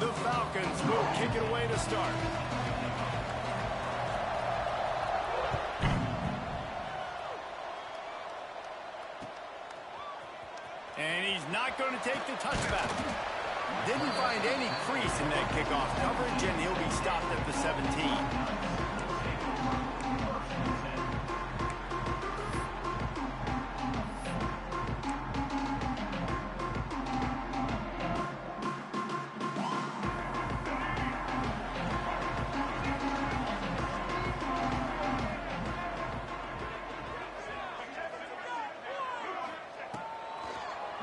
The Falcons will kick it away to start. And he's not going to take the touchback. Didn't find any crease in that kickoff coverage, and he'll be stopped at the 17.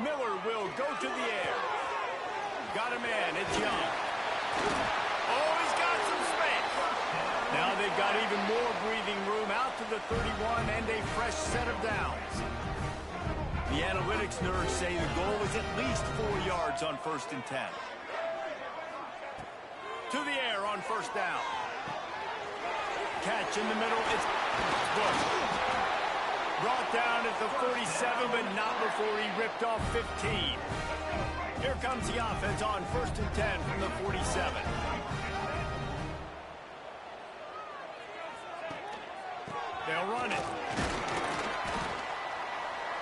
Miller will go to the air. Got a man, it's Young. Oh, he's got some space. Now they've got even more breathing room out to the 31 and a fresh set of downs. The analytics nerds say the goal is at least 4 yards on 1st and 10. To the air on 1st down. Catch in the middle, it's Bush. Brought down at the 47, but not before he ripped off 15. Here comes the offense on 1st and 10 from the 47. They'll run it.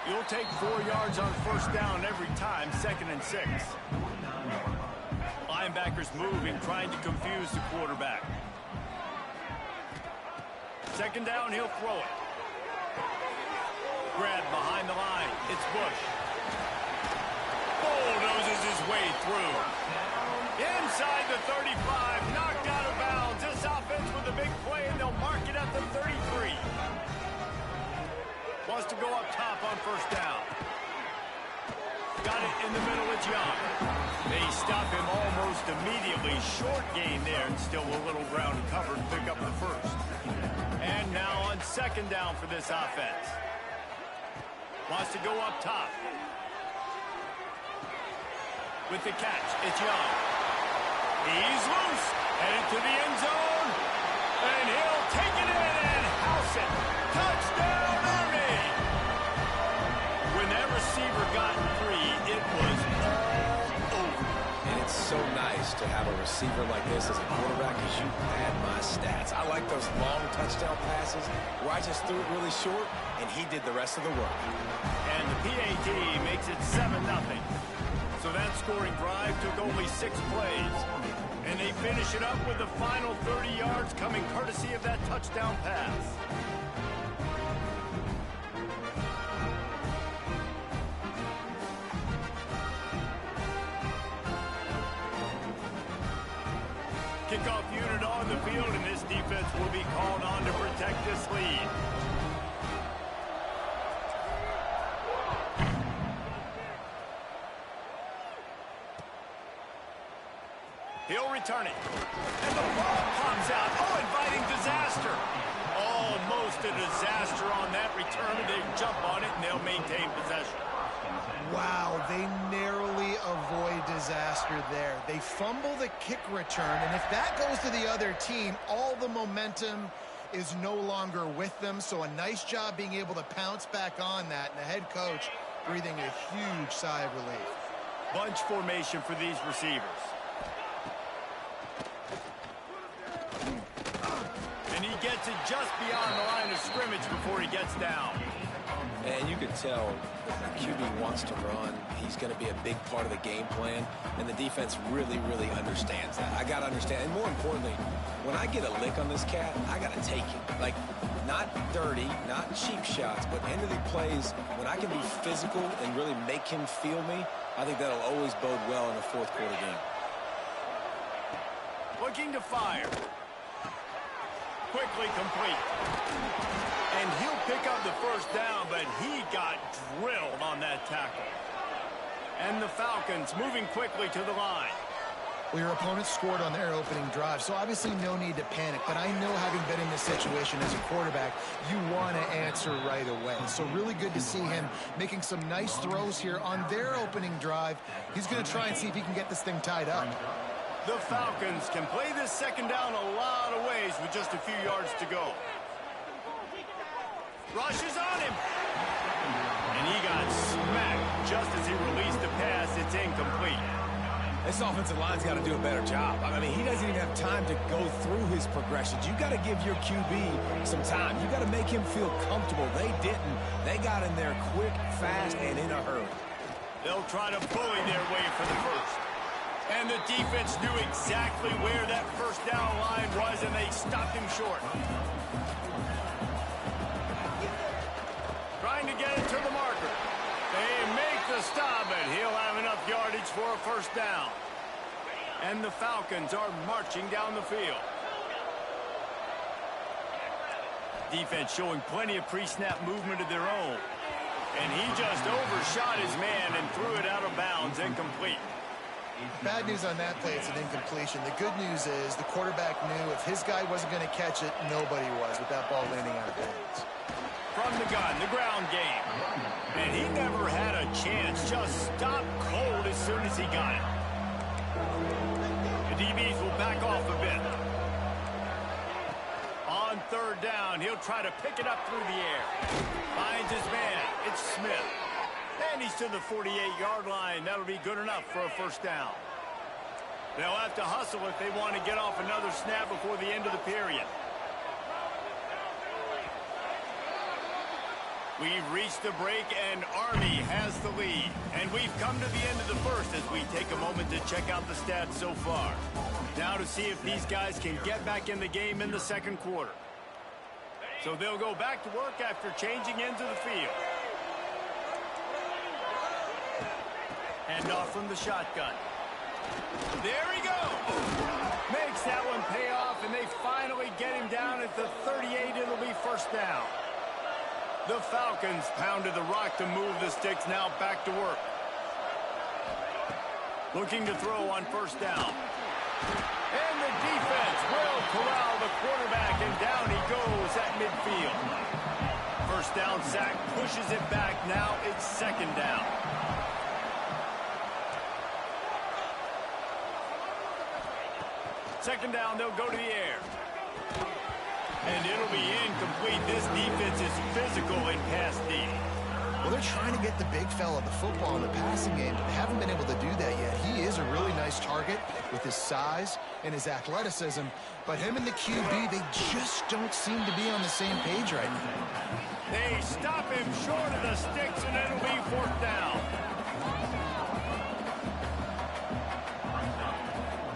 You'll take 4 yards on 1st down every time, 2nd and 6. Linebackers moving, trying to confuse the quarterback. 2nd down, he'll throw it. Grab behind the line. It's Bush. Bulldozes his way through. Inside the 35, knocked out of bounds. This offense with a big play, and they'll mark it at the 33. Wants to go up top on 1st down. Got it in the middle, it's Young. They stop him almost immediately. Short gain there, and still a little ground covered. Pick up the 1st. And now on 2nd down for this offense. Wants to go up top. With the catch, it's Young. He's loose. Headed to the end zone. And he'll take it in and house it. Touchdown, Army! When that receiver got free, it was all over. And it's so nice to have a receiver like this as a quarterback because you had my stats. I like those long touchdown passes where I just threw it really short, and he did the rest of the work. And the PAT makes it 7-0. So that scoring drive took only 6 plays. And they finish it up with the final 30 yards coming courtesy of that touchdown pass. Kickoff unit on the field, and this defense will be called on to protect this lead. He'll return it. And the ball pops out. Oh, inviting disaster. Almost a disaster on that return. They jump on it, and they'll maintain possession. Wow, they narrowly avoid disaster there. They fumble the kick return, and if that goes to the other team, all the momentum is no longer with them. So a nice job being able to pounce back on that, and the head coach breathing a huge sigh of relief. Bunch formation for these receivers. And he gets it just beyond the line of scrimmage before he gets down. And you can tell the QB wants to run. He's going to be a big part of the game plan, and the defense really, really understands that. I got to understand, and more importantly, when I get a lick on this cat, I got to take it. Like, not dirty, not cheap shots, but end of the plays, when I can be physical and really make him feel me, I think that'll always bode well in a 4th quarter game. Looking to fire. Quickly complete. And he'll pick up the 1st down, but he got drilled on that tackle. And the Falcons moving quickly to the line. Well, your opponent scored on their opening drive, so obviously no need to panic. But I know, having been in this situation as a quarterback, you want to answer right away. So really good to see him making some nice throws here on their opening drive. He's going to try and see if he can get this thing tied up. The Falcons can play this 2nd down a lot of ways with just a few yards to go. Rushes on him. And he got smacked just as he released the pass. It's incomplete. This offensive line's got to do a better job. I mean, he doesn't even have time to go through his progressions. You got to give your QB some time. You got to make him feel comfortable. They didn't. They got in there quick, fast, and in a hurry. They'll try to bully their way for the first. And the defense knew exactly where that first down line was, and they stopped him short. Trying to get it to the marker. They make the stop, and he'll have enough yardage for a first down. And the Falcons are marching down the field. Defense showing plenty of pre-snap movement of their own. And he just overshot his man and threw it out of bounds, incomplete. Bad news on that play, it's an incompletion. The good news is the quarterback knew if his guy wasn't going to catch it, nobody was with that ball landing out of bounds. From the gun, the ground game. And he never had a chance. Just stopped cold as soon as he got it. The DBs will back off a bit. On third down, he'll try to pick it up through the air. Finds his man. It's Smith. And he's to the 48-yard line. That'll be good enough for a first down. They'll have to hustle if they want to get off another snap before the end of the period. We've reached the break, and Army has the lead. And we've come to the end of the first as we take a moment to check out the stats so far. Now to see if these guys can get back in the game in the second quarter. So they'll go back to work after changing into the field. Hand off from the shotgun. There he goes. Makes that one pay off, and they finally get him down at the 38. It'll be first down. The Falcons pounded the rock to move the sticks, now back to work. Looking to throw on first down. And the defense will corral the quarterback, and down he goes at midfield. First down sack pushes it back. Now it's second down. Second down, they'll go to the air. And it'll be incomplete. This defense is physical in pass D. Well, they're trying to get the big fella the football in the passing game, but they haven't been able to do that yet. He is a really nice target with his size and his athleticism, but him and the QB, they just don't seem to be on the same page right now. They stop him short of the sticks, and it'll be fourth down.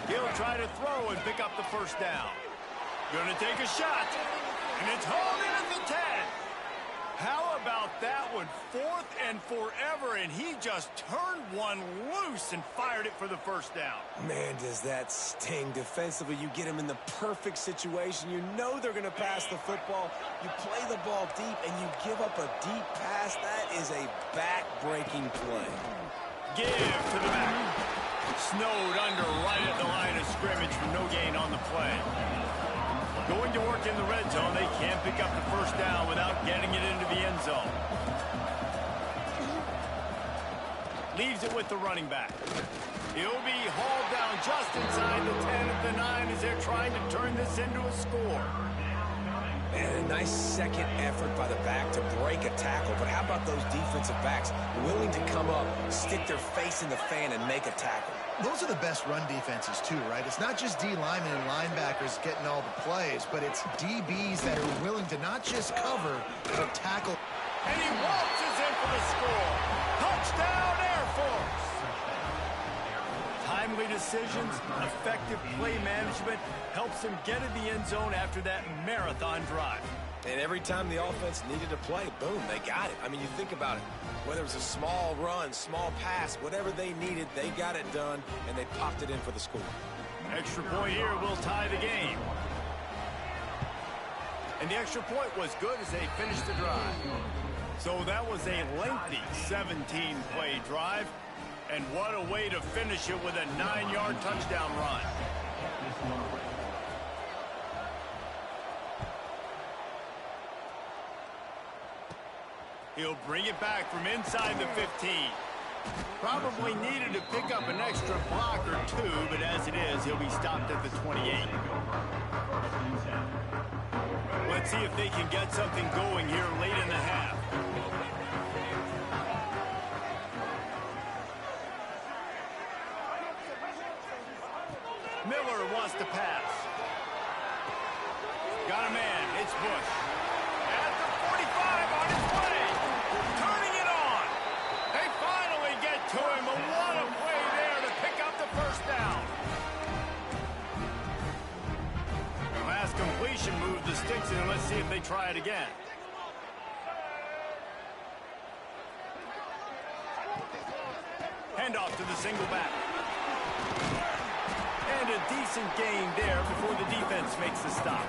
He'll try to throw and pick up the first down. Gonna take a shot, and it's hauled in at the 10. How about that one? Fourth and forever, and he just turned one loose and fired it for the first down. Man, does that sting defensively. You get him in the perfect situation. You know they're going to pass the football. You play the ball deep, and you give up a deep pass. That is a back-breaking play. Give to the back. Snowed under right at the line of scrimmage for no gain on the play. Going to work in the red zone. They can't pick up the first down without getting it into the end zone. Leaves it with the running back. He'll be hauled down just inside the 10 at the 9 as they're trying to turn this into a score. And a nice second effort by the back to break a tackle. But how about those defensive backs willing to come up, stick their face in the fan, and make a tackle? Those are the best run defenses, too, right? It's not just D linemen and linebackers getting all the plays, but it's DBs that are willing to not just cover, but tackle. And he waltzes in for the score. Touchdown, Air Force! Timely decisions, effective play management helps him get in the end zone after that marathon drive. And every time the offense needed a play, boom, they got it. I mean, you think about it. Whether it was a small run, small pass, whatever they needed, they got it done, and they popped it in for the score. Extra point here will tie the game. And the extra point was good as they finished the drive. So that was a lengthy 17-play drive. And what a way to finish it with a 9-yard touchdown run. He'll bring it back from inside the 15. Probably needed to pick up an extra block or two, but as it is, he'll be stopped at the 28. Let's see if they can get something going here late in the half. Miller wants to pass. Got a man. It's Bush. At the 45 on his way. Turning it on. They finally get to him. A what a play there to pick up the first down. The last completion moved the sticks in. Let's see if they try it again. Handoff to the single back. And a decent gain there before the defense makes the stop.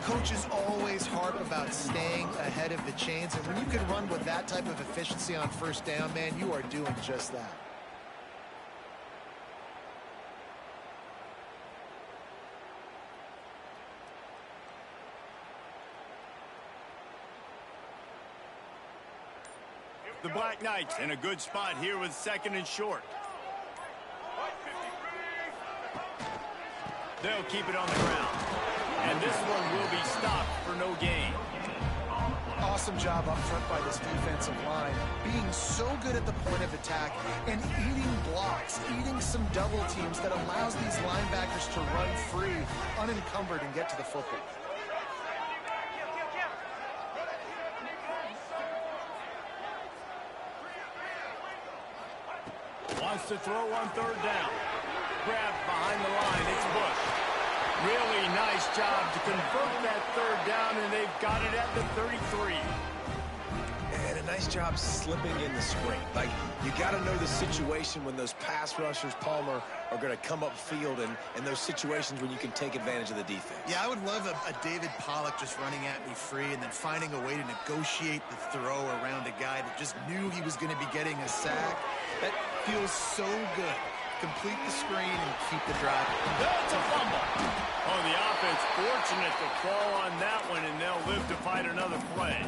Coaches always harp about staying ahead of the chains, and when you can run with that type of efficiency on first down, man, you are doing just that. The Black Knights in a good spot here with second and short. They'll keep it on the ground. And this one will be stopped for no gain. Awesome job up front by this defensive line, being so good at the point of attack and eating blocks, eating some double teams that allows these linebackers to run free, unencumbered, and get to the football. Wants to throw on third down. Grabbed behind the line. It's Bush. Really nice job to convert that third down, and they've got it at the 33. And a nice job slipping in the screen. Like, you got to know the situation when those pass rushers, Palmer, are going to come upfield, and those situations when you can take advantage of the defense. Yeah, I would love a David Pollock just running at me free and then finding a way to negotiate the throw around a guy that just knew he was going to be getting a sack. That feels so good. Complete the screen and keep the drive. That's a fumble. Oh, the offense fortunate to fall on that one, and they'll live to fight another play.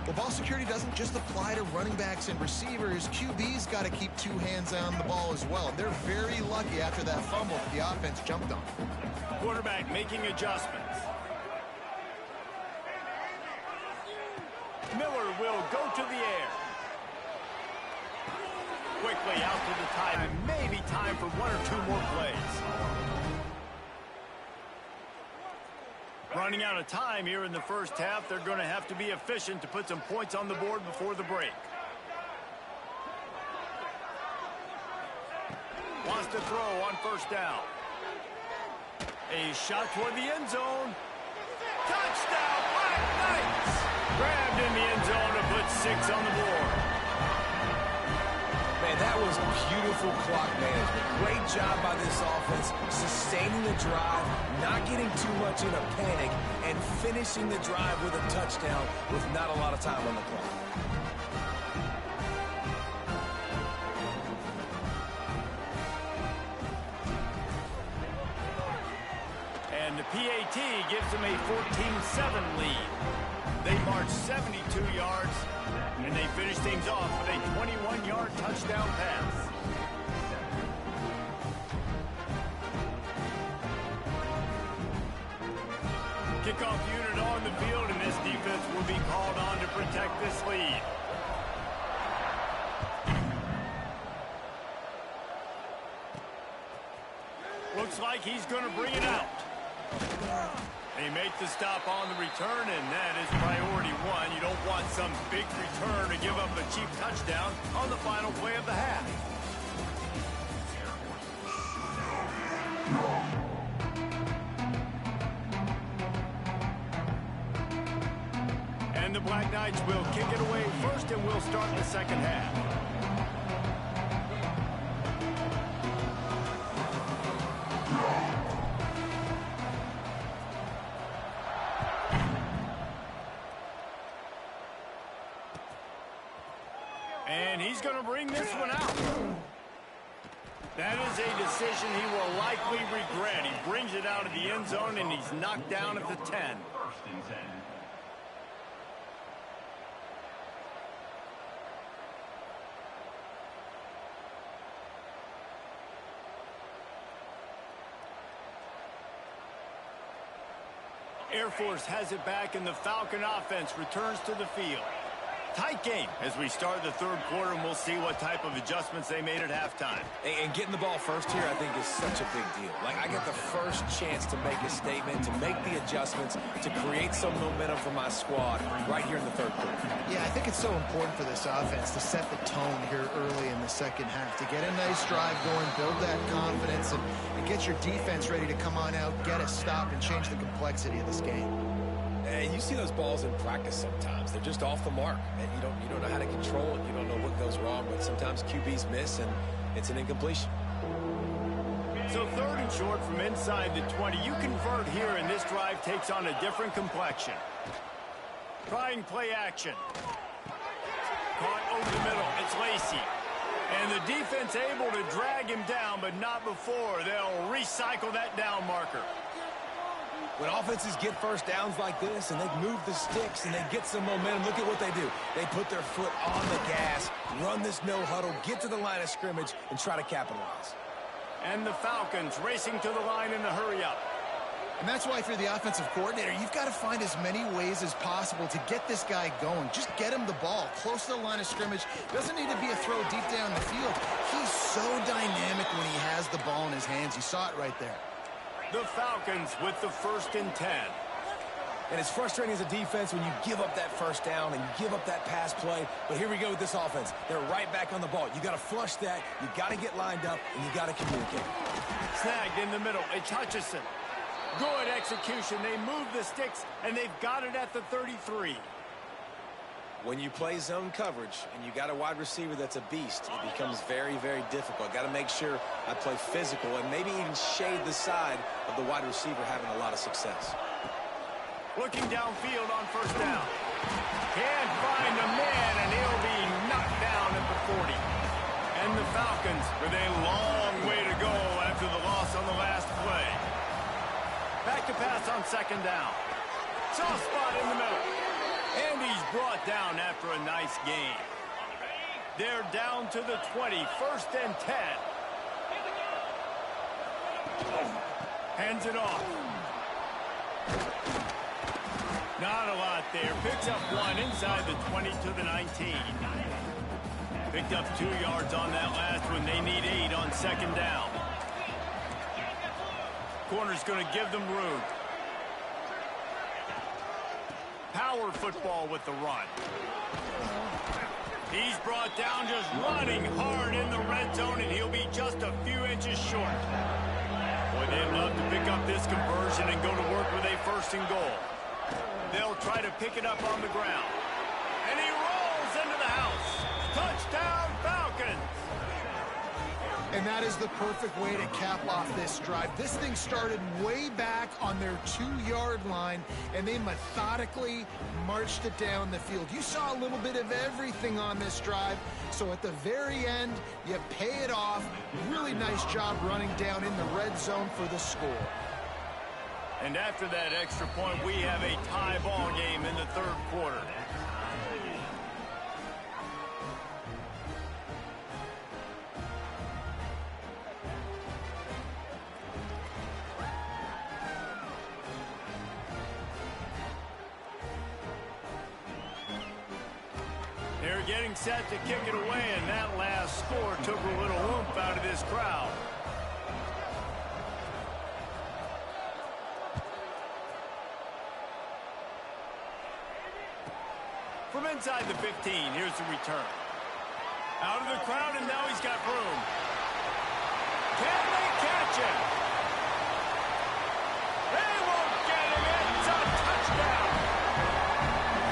Well, ball security doesn't just apply to running backs and receivers. QB's got to keep two hands on the ball as well. They're very lucky after that fumble that the offense jumped on. Quarterback making adjustments. Miller will go to the air. Quickly out to the tight end. Maybe time for one or two more plays. Running out of time here in the first half. They're going to have to be efficient to put some points on the board before the break. Wants to throw on first down. A shot toward the end zone. Touchdown, Black Knights! Grabbed in the end zone to put 6 on the board. Man, that was beautiful clock management. Great job by this offense, sustaining the drive, not getting too much in a panic, and finishing the drive with a touchdown with not a lot of time on the clock. And the PAT gives them a 14-7 lead. They march 72 yards, and they finish things off with a 21-yard touchdown pass. Kickoff unit on the field, and this defense will be called on to protect this lead. Looks like he's going to bring it out. They make the stop on the return, and that is priority one. You don't want some big return to give up a cheap touchdown on the final play of the half. And the Black Knights will kick it away first, and we'll start the second half. And he's going to bring this one out. That is a decision he will likely regret. He brings it out of the end zone, and he's knocked down at the 10. Air Force has it back, and the Falcon offense returns to the field. Tight game as we start the third quarter, and we'll see what type of adjustments they made at halftime. And getting the ball first here, I think, is such a big deal. Like, I get the first chance to make a statement, to make the adjustments, to create some momentum for my squad right here in the third quarter. Yeah, I think it's so important for this offense to set the tone here early in the second half, to get a nice drive going, build that confidence, and get your defense ready to come on out, get a stop, and change the complexity of this game. And you see those balls in practice sometimes. They're just off the mark. And you don't know how to control it. You don't know what goes wrong. But sometimes QBs miss, and it's an incompletion. So third and short from inside the 20. You convert here, and this drive takes on a different complexion. Trying play action. Caught over the middle. It's Lacy. And the defense able to drag him down, but not before. They'll recycle that down marker. When offenses get first downs like this and they move the sticks and they get some momentum, look at what they do. They put their foot on the gas, run this no huddle, get to the line of scrimmage, and try to capitalize. And the Falcons racing to the line in a hurry up. And that's why, if you're the offensive coordinator, you've got to find as many ways as possible to get this guy going. Just get him the ball close to the line of scrimmage. Doesn't need to be a throw deep down the field. He's so dynamic when he has the ball in his hands. You saw it right there. The Falcons with the 1st and 10. And it's frustrating as a defense when you give up that first down and you give up that pass play. But here we go with this offense. They're right back on the ball. You got to flush that. You got to get lined up, and you got to communicate. Snagged in the middle. It's Hutchison. Good execution. They move the sticks, and they've got it at the 33. When you play zone coverage and you got a wide receiver that's a beast, it becomes very, very difficult. Got to make sure I play physical and maybe even shade the side of the wide receiver having a lot of success. Looking downfield on first down. Can't find a man, and he'll be knocked down at the 40. And the Falcons with a long way to go after the loss on the last play. Back to pass on second down. Soft spot in the middle. And he's brought down after a nice game. They're down to the 20, 1st and 10. Hands it off. Not a lot there. Picks up one inside the 20 to the 19. Picked up 2 yards on that last one. They need 8 on second down. Corner's going to give them room. Power football with the run. He's brought down just running hard in the red zone, and he'll be just a few inches short. Boy, they'd love to pick up this conversion and go to work with a 1st and goal. They'll try to pick it up on the ground. And he rolls into the house. Touchdown, Falcons! And that is the perfect way to cap off this drive. This thing started way back on their 2-yard line, and they methodically marched it down the field. You saw a little bit of everything on this drive, so at the very end, you pay it off. Really nice job running down in the red zone for the score. And after that extra point, we have a tie ball game in the third quarter. They're getting set to kick it away, and that last score took a little oomph out of this crowd. From inside the 15, here's the return. Out of the crowd, and now he's got room. Can they catch him? They won't get him. It's a touchdown.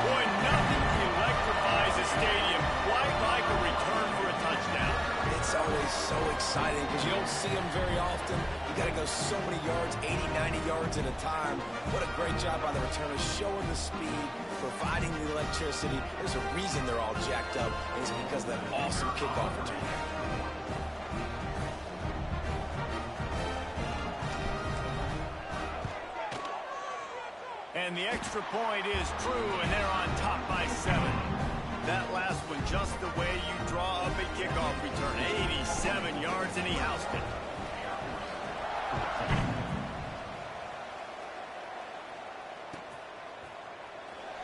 Boy, nothing electrifies a stadium quite like a return for a touchdown. It's always so exciting because you don't see them very often. You got to go so many yards, 80, 90 yards at a time. What a great job by the returners, showing the speed, providing the electricity. There's a reason they're all jacked up, and it's because of that awesome kickoff return. And the extra point is true, and they're on top by 7. That last one just the way you draw up a kickoff return. 87 yards, and he housed it.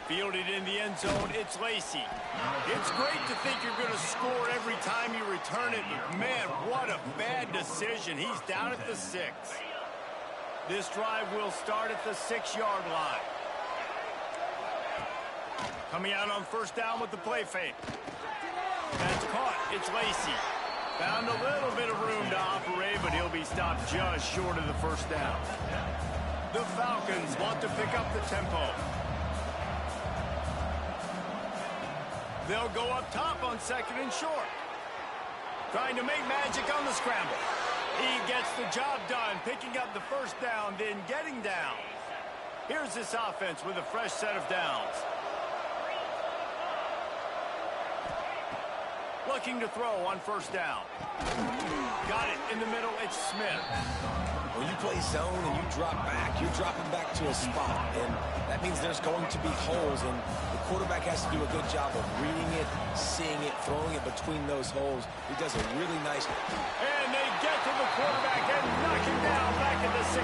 Fielded in the end zone, it's Lacy. It's great to think you're going to score every time you return it, but man, what a bad decision. He's down at the 6. This drive will start at the 6-yard line. Coming out on first down with the play fake. That's caught. It's Lacy. Found a little bit of room to operate, but he'll be stopped just short of the first down. The Falcons want to pick up the tempo. They'll go up top on 2nd and short. Trying to make magic on the scramble. He gets the job done, picking up the first down, then getting down. Here's this offense with a fresh set of downs. Looking to throw on first down. Got it in the middle. It's Smith. When you play zone and you drop back, you're dropping back to a spot, and that means there's going to be holes, and the quarterback has to do a good job of reading it, seeing it, throwing it between those holes. He does a really nice job. And they get to the quarterback and knock him down back at the 16.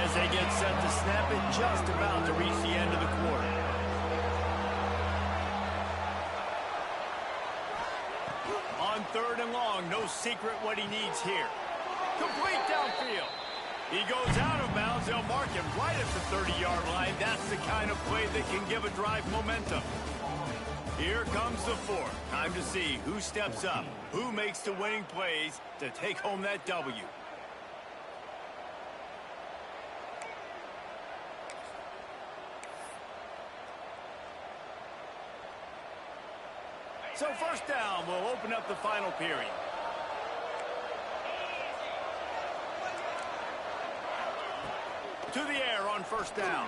As they get set to snap it, just about to reach the end of the quarter. On 3rd and long, no secret what he needs here. Complete downfield. He goes out of bounds. They'll mark him right at the 30-yard line. That's the kind of play that can give a drive momentum. Here comes the 4th. Time to see who steps up, who makes the winning plays to take home that W. So first down will open up the final period. To the air on first down.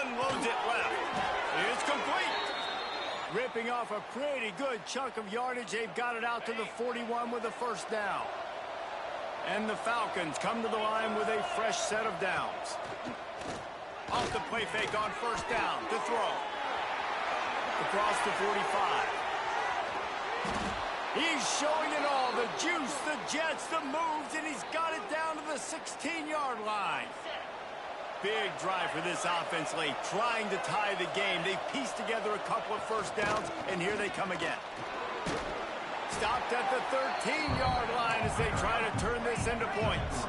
Unloads it left. It's complete. Ripping off a pretty good chunk of yardage. They've got it out to the 41 with a first down. And the Falcons come to the line with a fresh set of downs. Off the play fake on first down to throw. Across the 45. He's showing it all, the juice, the jets, the moves, and he's got it down to the 16-yard line. Big drive for this offense late, trying to tie the game. They pieced together a couple of first downs, and here they come again. Stopped at the 13-yard line as they try to turn this into points.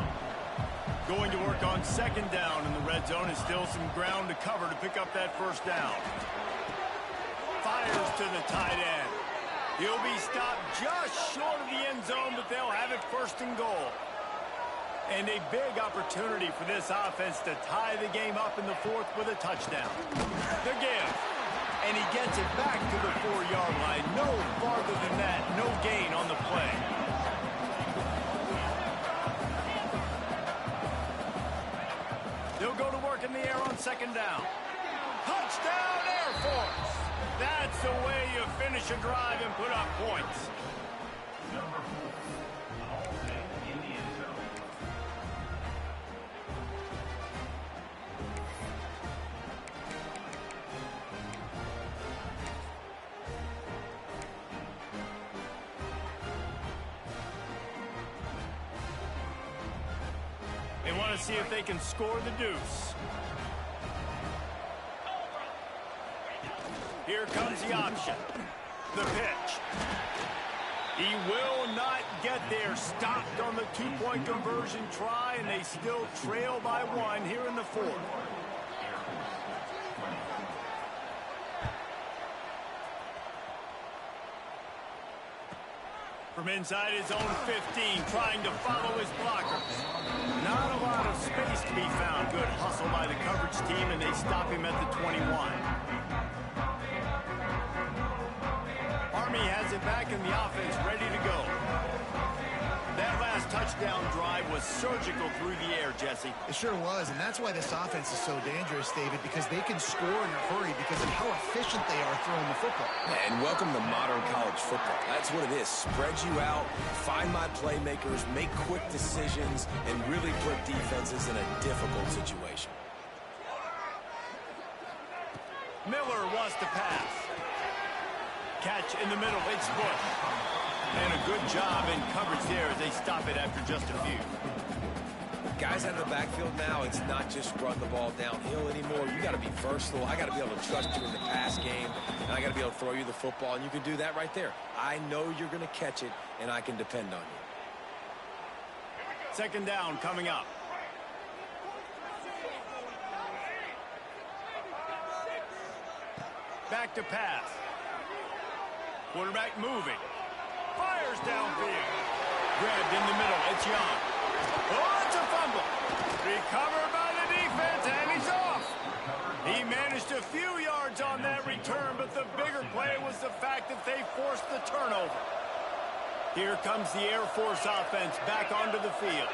Going to work on 2nd down in the red zone, and still some ground to cover to pick up that first down. Fires to the tight end. He'll be stopped just short of the end zone, but they'll have it 1st and goal. And a big opportunity for this offense to tie the game up in the 4th with a touchdown. The give. And he gets it back to the 4-yard line. No farther than that. No gain on the play. They'll go to work in the air on 2nd down. Touchdown, Air Force. That's the way you finish a drive and put up points. They want to see if they can score the deuce. Here comes the option. The pitch. He will not get there. Stopped on the 2-point conversion try, and they still trail by 1 here in the 4th. From inside his own 15, trying to follow his blockers. Not a lot of space to be found. Good hustle by the coverage team, and they stop him at the 21. Army has it back in the offense, ready to go. That last touchdown drive was surgical through the air, Jesse. It sure was, and that's why this offense is so dangerous, David, because they can score in a hurry because of how efficient they are throwing the football. And welcome to modern college football. That's what it is. Spread you out, find my playmakers, make quick decisions, and really put defenses in a difficult situation. Miller wants to pass. Catch in the middle, it's Bush. And a good job in coverage there as they stop it after just a few. guys out of the backfield now, it's not just run the ball downhill anymore. You got to be versatile. I got to be able to trust you in the pass game, and I got to be able to throw you the football, and you can do that right there. I know you're going to catch it, and I can depend on you. Second down coming up. Back to pass. Quarterback moving. Fires downfield. Grabbed in the middle. It's Young. Oh, it's a fumble. Recovered by the defense, and he's off. He managed a few yards on that return, but the bigger play was the fact that they forced the turnover. Here comes the Air Force offense back onto the field.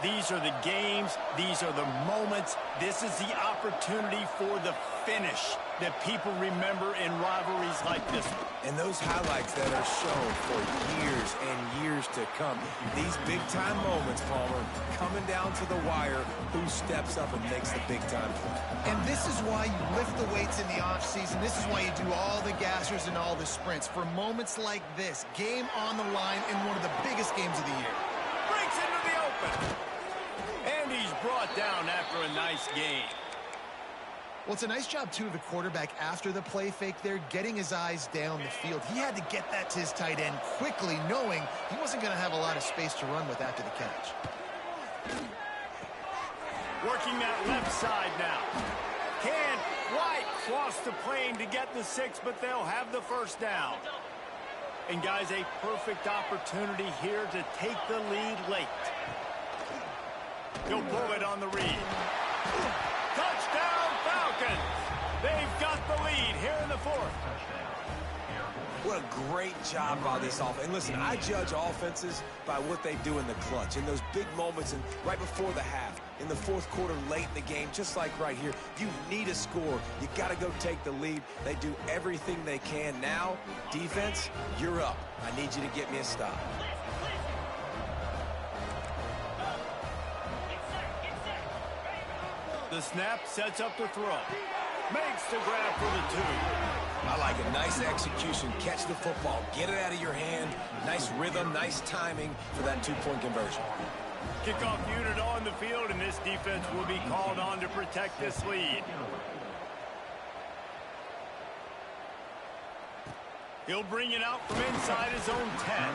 These are the games. These are the moments. This is the opportunity for the finish that people remember in rivalries like this one. And those highlights that are shown for years and years to come. These big-time moments, Palmer, coming down to the wire, who steps up and makes the big-time play. And this is why you lift the weights in the offseason. This is why you do all the gassers and all the sprints. For moments like this, game on the line in one of the biggest games of the year. Breaks into the open. And he's brought down after a nice game. Well, it's a nice job, too, of the quarterback after the play fake there, getting his eyes down the field. He had to get that to his tight end quickly, knowing he wasn't going to have a lot of space to run with after the catch. Working that left side now. Can't quite cross the plane to get the 6, but they'll have the first down. And, guys, a perfect opportunity here to take the lead late. He'll pull it on the read. Touchdown, Falcons! They've got the lead here in the fourth. What a great job by this offense. And listen, I judge offenses by what they do in the clutch, in those big moments and right before the half, in the fourth quarter, late in the game, just like right here. You need a score. You got to go take the lead. They do everything they can. Now, defense, you're up. I need you to get me a stop. The snap sets up the throw. Makes the grab for the 2. I like it. Nice execution. Catch the football. Get it out of your hand. Nice rhythm, nice timing for that 2-point conversion. Kickoff unit on the field, and this defense will be called on to protect this lead. He'll bring it out from inside his own 10.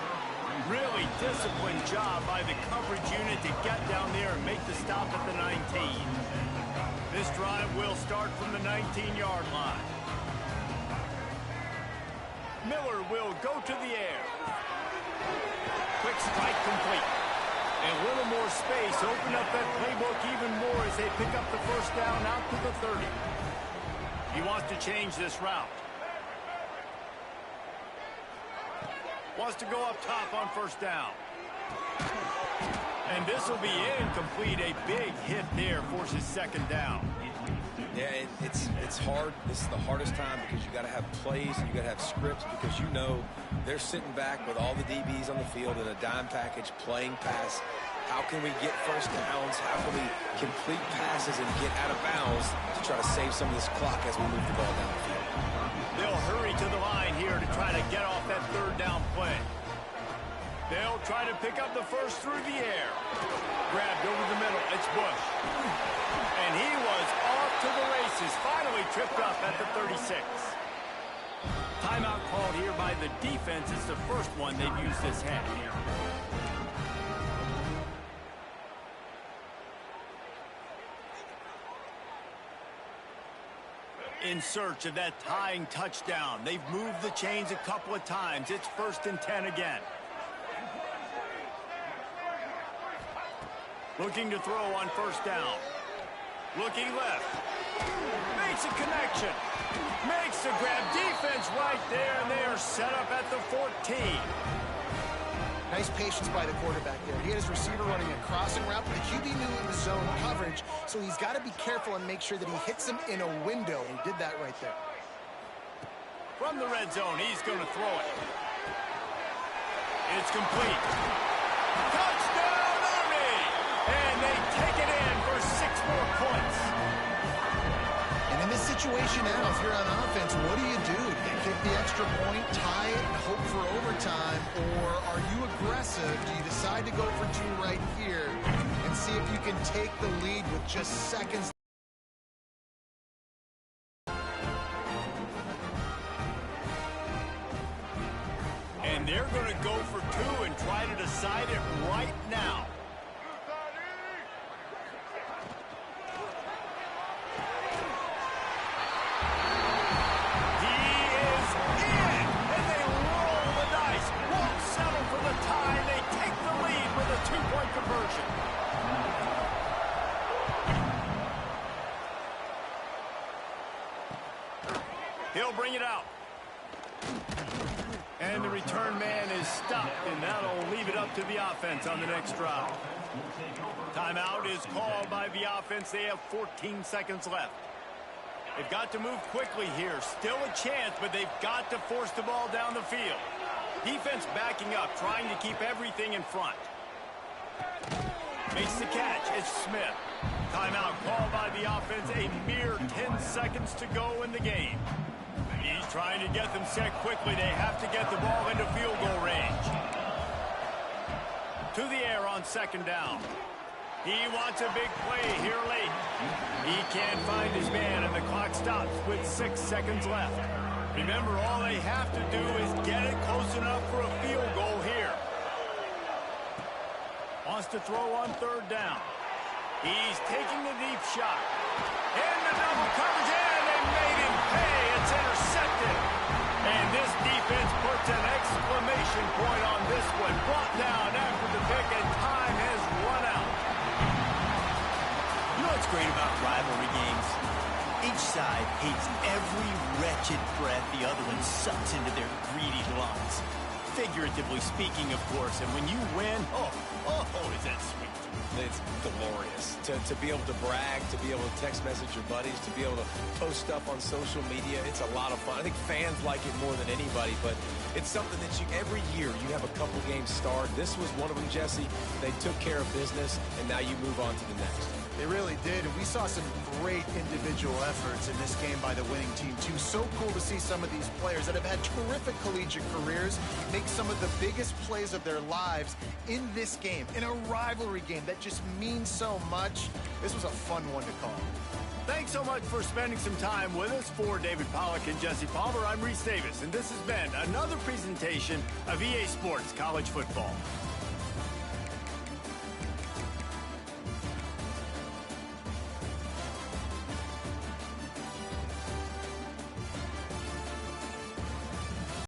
Really disciplined job by the coverage unit to get down there and make the stop at the 19. This drive will start from the 19-yard line. Miller will go to the air. Quick strike complete. And a little more space. Open up that playbook even more as they pick up the first down out to the 30. He wants to change this route. Wants to go up top on first down. And this will be incomplete. A big hit there forces second down. Yeah, it's hard. This is the hardest time because you got to have plays and you got to have scripts because you know they're sitting back with all the DBs on the field in a dime package playing pass. How can we get first downs? How can we complete passes and get out of bounds to try to save some of this clock as we move the ball down the field? They'll hurry to the line here to try to get off that third down play. They'll try to pick up the first through the air. Grabbed over the middle. It's Bush. And he was off to the races. Finally tripped up at the 36. Timeout called here by the defense. It's the first one they've used this half. In search of that tying touchdown. They've moved the chains a couple of times. It's 1st and 10 again. Looking to throw on first down. Looking left. Makes a connection. Makes the grab. Defense right there, and they are set up at the 14. Nice patience by the quarterback there. He had his receiver running a crossing route, but the QB knew it was zone coverage, so he's got to be careful and make sure that he hits him in a window. He did that right there. From the red zone, he's going to throw it. It's complete. Touchdown, Army! And they take it in for 6 more points. And in this situation now, if you're on offense, what do? Do you kick the extra point, tie it, and hope for overtime, or are you aggressive? Do you decide to go for 2 right here can take the lead with just seconds. And they're going to go for two and try to decide it right now. He is in, and they roll the dice. Won't settle for the tie. They take the lead with a two-point conversion. He'll bring it out. And the return man is stopped, and that'll leave it up to the offense on the next drive. Timeout is called by the offense. They have 14 seconds left. They've got to move quickly here. Still a chance, but they've got to force the ball down the field. Defense backing up, trying to keep everything in front. Makes the catch. It's Smith. Timeout called by the offense. A mere 10 seconds to go in the game. He's trying to get them set quickly. They have to get the ball into field goal range. To the air on second down. He wants a big play here late. He can't find his man, and the clock stops with 6 seconds left. Remember, all they have to do is get it close enough for a field goal here. Wants to throw on third down. He's taking the deep shot. In the double coverage, and they made him pay. It's intercepted. And this defense puts an exclamation point on this one. Brought down after the pick, and time has run out. You know what's great about rivalry games? Each side hates every wretched breath the other one sucks into their greedy lungs. Figuratively speaking, of course. And when you win, oh, is that sweet. It's glorious to be able to brag, to be able to text message your buddies, to be able to post stuff on social media. It's a lot of fun. I think fans like it more than anybody, but it's something that every year you have a couple games start. This was one of them, Jesse. They took care of business, and now you move on to the next. They really did, and we saw some great individual efforts in this game by the winning team, too. So cool to see some of these players that have had terrific collegiate careers make some of the biggest plays of their lives in this game, in a rivalry game that just means so much. This was a fun one to call. Thanks so much for spending some time with us. For David Pollack and Jesse Palmer, I'm Reese Davis, and this has been another presentation of EA Sports College Football.